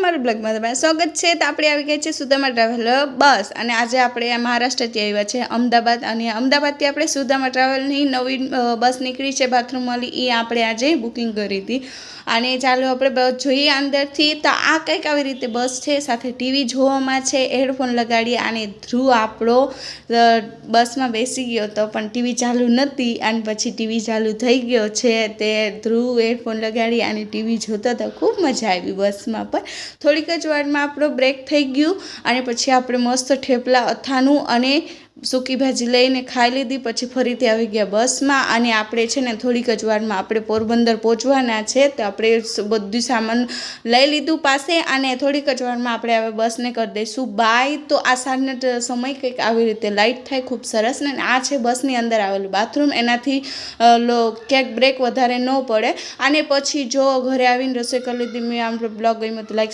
મારું બ્લોગમાં તમારું સ્વાગત છે। તો આપણે આવી ગયા છે સુદામા ટ્રાવેલર બસ અને આજે આપણે મહારાષ્ટ્રથી આવ્યા છે અમદાવાદ અને અમદાવાદથી આપણે સુદામા ટ્રાવેલની નવી બસ નીકળી છે બાથરૂમવાળી એ આપણે આજે બુકિંગ કરી હતી। અને ચાલો આપણે બસ જોઈએ અંદરથી। તો આ કંઈક આવી રીતે બસ છે, સાથે ટીવી જોવામાં છે, હેડફોન લગાડી અને ધ્રુવ આપણો બસમાં બેસી ગયો હતો પણ ટીવી ચાલુ નહોતી અને પછી ટીવી ચાલુ થઈ ગયો છે। તે ધ્રુવ હેડફોન લગાડી અને ટીવી જોતો હતો, ખૂબ મજા આવી બસમાં। પણ થોડીક જ વારમાં આપણો બ્રેક થઈ ગયું અને પછી આપણે મસ્ત થેપલા અથાણું અને સૂકી ભાજી લઈને ખાઈ લીધી। પછી ફરીથી આવી ગયા બસમાં અને આપણે છે ને થોડીક જ વારમાં આપણે પોરબંદર પહોંચવાના છે। તો આપણે બધું સામાન લઈ લીધું પાસે અને થોડીક જ વારમાં આપણે હવે બસને કરી દઈશું બાય। તો આ સાંજનો સમય કંઈક આવી રીતે લાઇટ થાય, ખૂબ સરસ ને આ છે બસની અંદર આવેલું બાથરૂમ, એનાથી ક્યાંક બ્રેક વધારે ન પડે। અને પછી જો ઘરે આવીને રસોઈ કરી લીધી। મેં આમ બ્લોગ ગમ્યો તો લાઈક